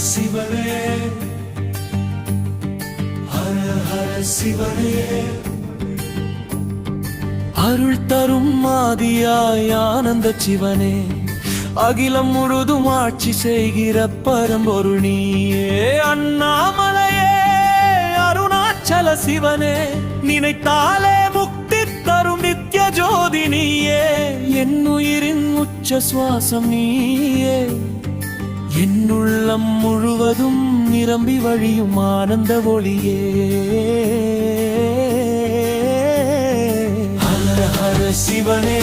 சிவனே ஹர ஹர சிவனே அருள் தரும் மாதியாய் ஆனந்த சிவனே அகிலம் முழுதும் ஆட்சி செய்கிற பரம்பொருள் நீயே அண்ணாமலையே அருணாச்சல சிவனே நினைத்தாலே முக்தி தரும் நித்ய ஜோதி நீயே என் உயிரின் உச்ச சுவாசம் நீயே என் உள்ளம் முழுவதும் நிரம்பி வழியும் ஆனந்த ஒளியே ஹர ஹர சிவனே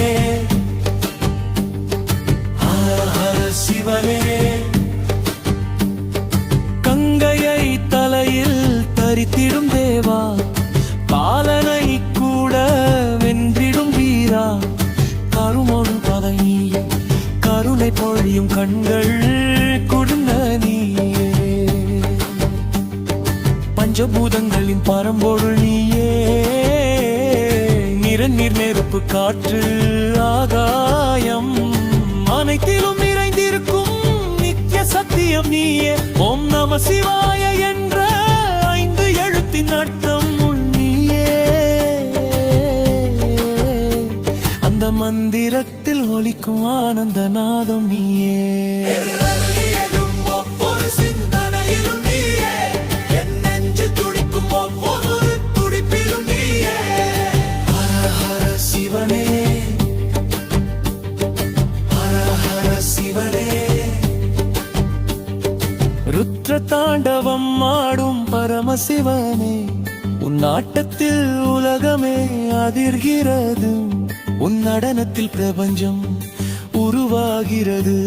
ஹர ஹர சிவனே கங்கையை தலையில் தரித்திடும் தேவா பாலனை கூட வென்றிடும் வீரா கருமொரு பதனியே கருணை பொழியும் கண்கள் குடும்ப நீயே பஞ்சபூதங்களின் பரம்பொருள் நீயே நிறநீர் நெருப்பு காற்று ஆகாயம் அனைத்திலும் நிறைந்திருக்கும் நித்திய சத்தியம் நீயே ஓம் நம சிவாய என்ற 5 எழுத்தின் அர்த்தம் நீயே அந்த மந்திரத்தில் ஒலிக்கும் ஆனந்த நாதம் நீயே ருத்ர தாண்டவம் ஆடும் பரமசிவனே உன் ஆட்டத்தில் உலகமே அதிர்கிறது உன் நடனத்தில் பிரபஞ்சம் உருவாகிறது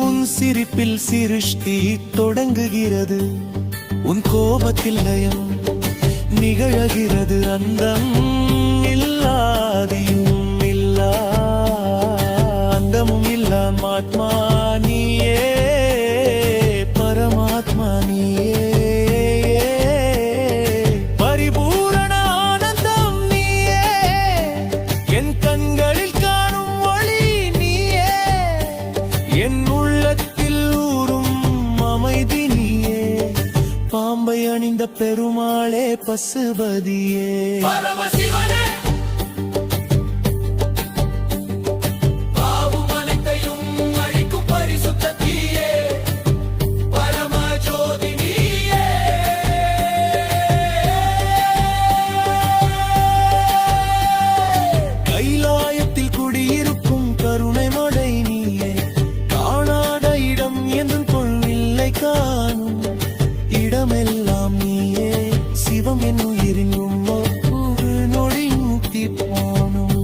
உன் சிரிப்பில் சிருஷ்டி தொடங்குகிறது உன் கோபத்தில் லயம் நிகழ்கிறது அந்தம் இல்லாதியும் இல்லா அந்தமும் இல்லா ஆத்மா நீயே பரமாத்மா நீயே பரிபூரண ஆனந்தம் நீயே என் கண்களில் காணும் ஒளி நீயே என் உள்ளத்தில் ஊறும் அமைதி நீயே பாம்பை அணிந்த பெருமாளே பசுபதியே பரமசிவனே இடமெல்லாம் நீயே சிவம் என் உயிரின் ஒவ்வொரு நொடி முக்தி போனும்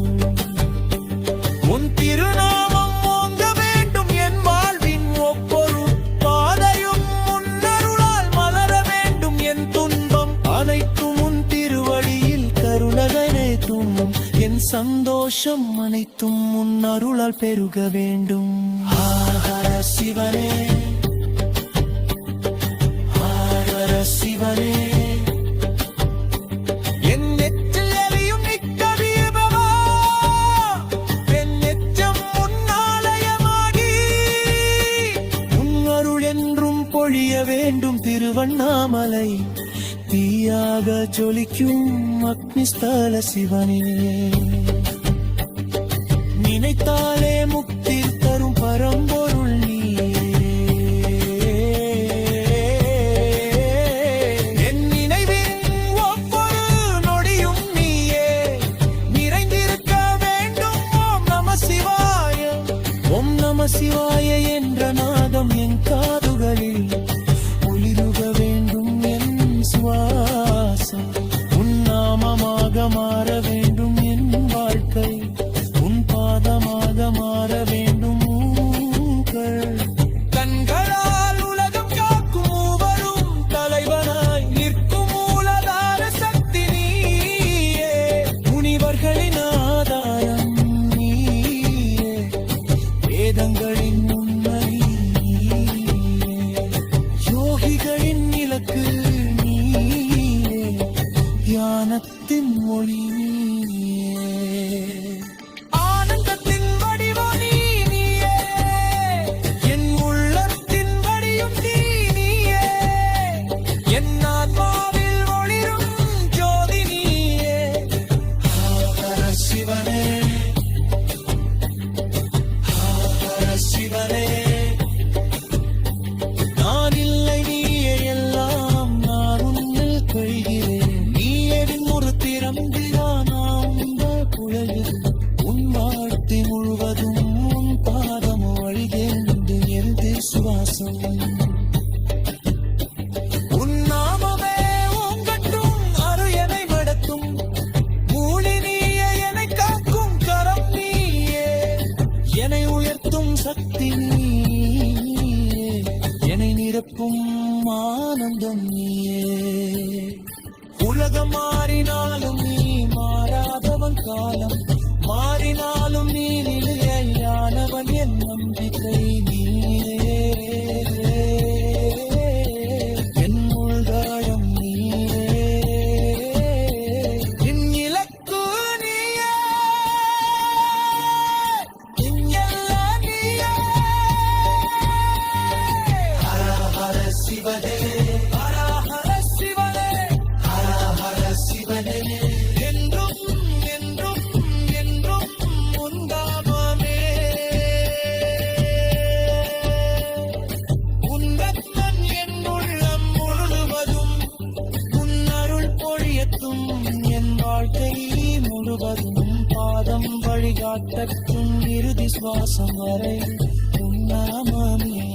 உன் திருநாமம் ஓங்க வேண்டும் என் வாழ்வின் ஒவ்வொரு பாதையும் முன்னருளால் மலர வேண்டும் என் துன்பம் அனைத்தும் உன் திருவடியில் கருணகனே துன்பம் என் சந்தோஷம் அனைத்தும் உன் அருளால் பெருக வேண்டும் ஹர ஹர சிவனே சிவனே என் நெற்றில் எரியும் நித்த தீபமா என் நெஞ்சம் உன்னாலயமாகி உன் அருள் என்றும் பொழிய வேண்டும் திருவண்ணாமலை தீயாக ஜொலிக்கும் அக்னிஸ்தல சிவனே நினைத்தாலே முக்தி தரும் பரம்பொருள் சிவாய என்ற நாதம் என் காதுகளில் ஒளிருக வேண்டும் என் சுவாசம் உன் நாமமாக மாற வேண்டும் என் வாழ்க்கை உன் பாதமாக மாற வேண்டும் கண்களால் உலகம் காக்கும் மூவரும் தலைவனாய் நிற்கும் மூலதார சக்தி நீயே முனிவர்களின் ஆதாரம் நீயே வேதங்களின் உண்மை யோகிகளின் இலக்கு நீயே தியானத்தின் மொழி ஆனந்தத்தின் வடிவம் நீயே என் உள்ளத்தின் வடியும் நீ எனக்கெப்பும் ஆனந்தம் நீயே. உலகம் மாறினாலும் நீ மாறாதவன், காலம் மாறினாலும் நீ நிலையானவன், என் நம்பிக்கை நீயே. என் உள்காயம் நீயே, என் இலக்கு நீயே, என் எல்லாம் நீயே. ஹர ஹர சிவனே, ஹர ஹர சிவனே, ஹர ஹர சிவனே. என்றும் என்றும் என்றும் உந்தாமமே. உந்தன் என் உள்ளம் முழுவதும் உன் அருள் பொழியத்தும், என் வாழ்க்கை முழுவதும் பாதம் வழிகாட்டற்றும் இறுதி சுவாசம் வரை உன் நாமமே.